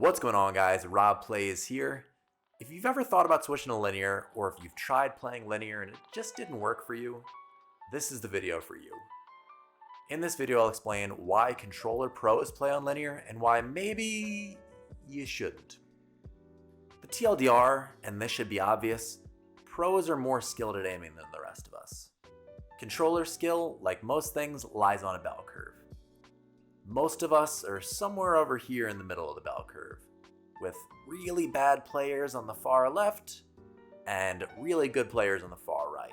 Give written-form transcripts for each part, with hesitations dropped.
What's going on, guys? Rob Plays here. If you've ever thought about switching to linear, or if you've tried playing linear and it just didn't work for you, this is the video for you. In this video, I'll explain why controller pros play on linear and why maybe you shouldn't. The TLDR, and this should be obvious, pros are more skilled at aiming than the rest of us. Controller skill, like most things, lies on a bell curve. Most of us are somewhere over here in the middle of the bell curve, with really bad players on the far left and really good players on the far right.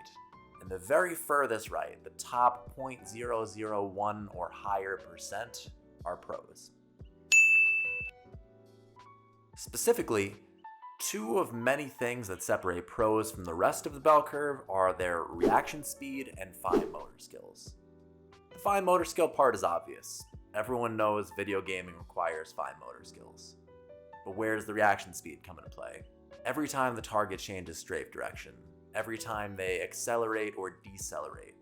And the very furthest right, the top 0.001 or higher percent, are pros. Specifically, two of many things that separate pros from the rest of the bell curve are their reaction speed and fine motor skills. The fine motor skill part is obvious. Everyone knows video gaming requires fine motor skills. But where does the reaction speed come into play? Every time the target changes strafe direction, every time they accelerate or decelerate,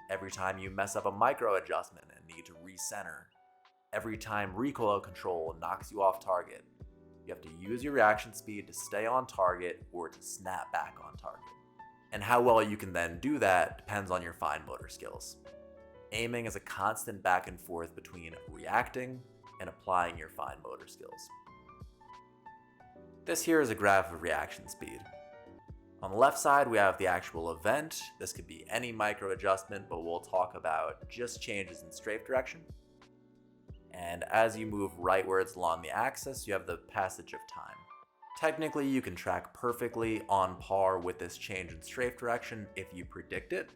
every time you mess up a micro adjustment and need to recenter, every time recoil control knocks you off target, you have to use your reaction speed to stay on target or to snap back on target. And how well you can then do that depends on your fine motor skills. Aiming is a constant back and forth between reacting and applying your fine motor skills. This here is a graph of reaction speed. On the left side, we have the actual event. This could be any micro adjustment, but we'll talk about just changes in strafe direction. And as you move rightwards along the axis, you have the passage of time. Technically, you can track perfectly on par with this change in strafe direction if you predict it.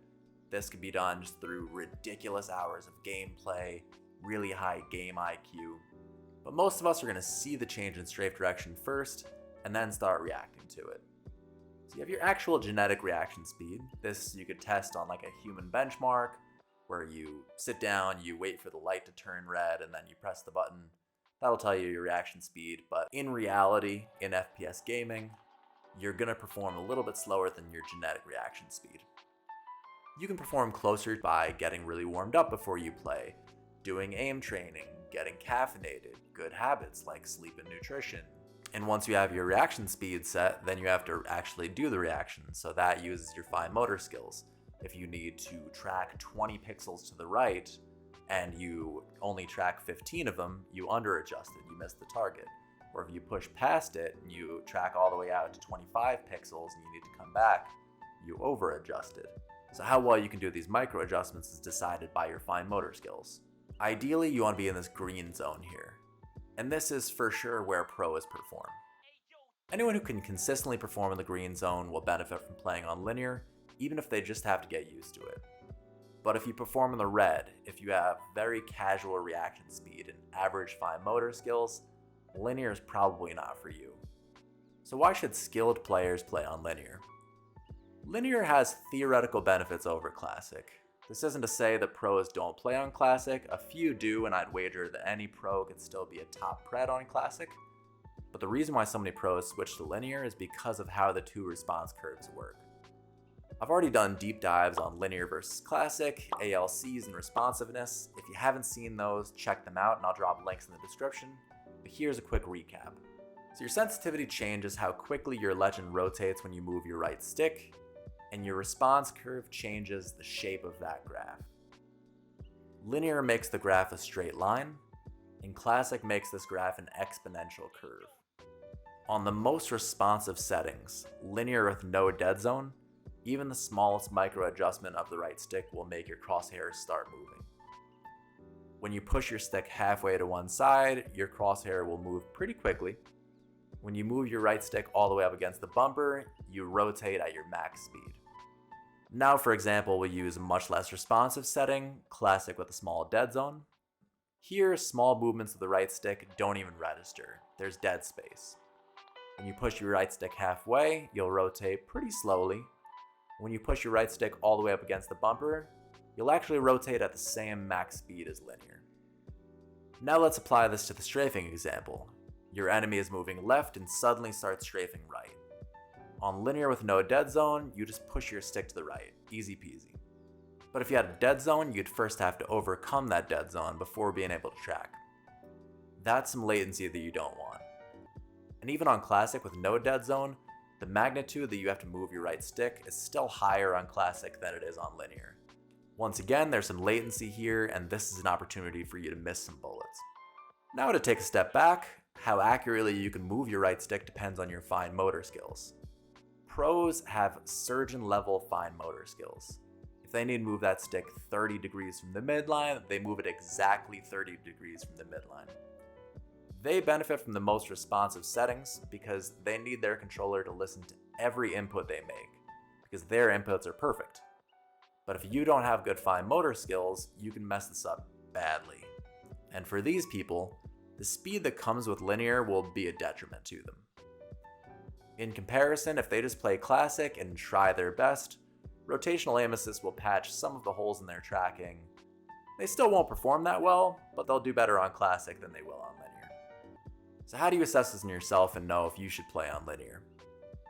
This can be done just through ridiculous hours of gameplay, really high game IQ. But most of us are going to see the change in strafe direction first, and then start reacting to it. So you have your actual genetic reaction speed. This you could test on like a human benchmark, where you sit down, you wait for the light to turn red, and then you press the button. That'll tell you your reaction speed, but in reality, in FPS gaming, you're going to perform a little bit slower than your genetic reaction speed. You can perform closer by getting really warmed up before you play, doing aim training, getting caffeinated, good habits like sleep and nutrition. And once you have your reaction speed set, then you have to actually do the reaction, so that uses your fine motor skills. If you need to track 20 pixels to the right, and you only track 15 of them, you under-adjusted, you missed the target. Or if you push past it, and you track all the way out to 25 pixels, and you need to come back, you over-adjusted. So how well you can do these micro adjustments is decided by your fine motor skills. Ideally, you want to be in this green zone here. And this is for sure where pros perform. Anyone who can consistently perform in the green zone will benefit from playing on linear, even if they just have to get used to it. But if you perform in the red, if you have very casual reaction speed and average fine motor skills, linear is probably not for you. So why should skilled players play on linear? Linear has theoretical benefits over Classic. This isn't to say that pros don't play on Classic. A few do, and I'd wager that any pro could still be a top pred on Classic. But the reason why so many pros switch to linear is because of how the two response curves work. I've already done deep dives on linear versus Classic, ALCs, and Responsiveness. If you haven't seen those, check them out, and I'll drop links in the description. But here's a quick recap. So your sensitivity changes how quickly your legend rotates when you move your right stick, and your response curve changes the shape of that graph. Linear makes the graph a straight line, and Classic makes this graph an exponential curve. On the most responsive settings, linear with no dead zone, even the smallest micro adjustment of the right stick will make your crosshairs start moving. When you push your stick halfway to one side, your crosshair will move pretty quickly. When you move your right stick all the way up against the bumper, you rotate at your max speed. Now, for example, we'll use a much less responsive setting, Classic with a small dead zone. Here, small movements of the right stick don't even register. There's dead space. When you push your right stick halfway, you'll rotate pretty slowly. When you push your right stick all the way up against the bumper, you'll actually rotate at the same max speed as linear. Now let's apply this to the strafing example. Your enemy is moving left and suddenly starts strafing right. On linear with no dead zone, you just push your stick to the right, easy peasy. But if you had a dead zone, you'd first have to overcome that dead zone before being able to track. That's some latency that you don't want. And even on Classic with no dead zone, the magnitude that you have to move your right stick is still higher on Classic than it is on Linear. Once again, there's some latency here, and this is an opportunity for you to miss some bullets. Now to take a step back, how accurately you can move your right stick depends on your fine motor skills. Pros have surgeon-level fine motor skills. If they need to move that stick 30 degrees from the midline, they move it exactly 30 degrees from the midline. They benefit from the most responsive settings because they need their controller to listen to every input they make, because their inputs are perfect. But if you don't have good fine motor skills, you can mess this up badly. And for these people, the speed that comes with Linear will be a detriment to them. In comparison, if they just play Classic and try their best, Rotational Aim Assist will patch some of the holes in their tracking. They still won't perform that well, but they'll do better on Classic than they will on Linear. So how do you assess this in yourself and know if you should play on Linear?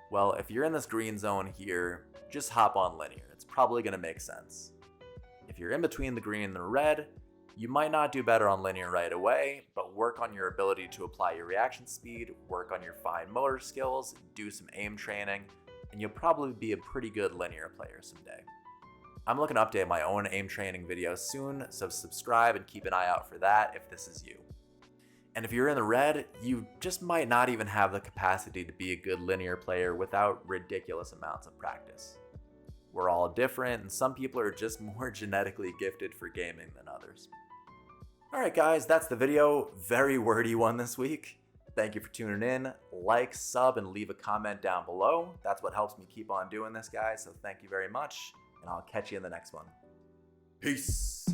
Well, if you're in this green zone here, just hop on Linear. It's probably going to make sense. If you're in between the green and the red, you might not do better on Linear right away, but work on your ability to apply your reaction speed, work on your fine motor skills, do some aim training, and you'll probably be a pretty good Linear player someday. I'm looking to update my own aim training videos soon, so subscribe and keep an eye out for that if this is you. And if you're in the red, you just might not even have the capacity to be a good Linear player without ridiculous amounts of practice. We're all different, and some people are just more genetically gifted for gaming than others. Alright guys, that's the video. Very wordy one this week. Thank you for tuning in. Like, sub, and leave a comment down below. That's what helps me keep on doing this, guys, so thank you very much, and I'll catch you in the next one. Peace!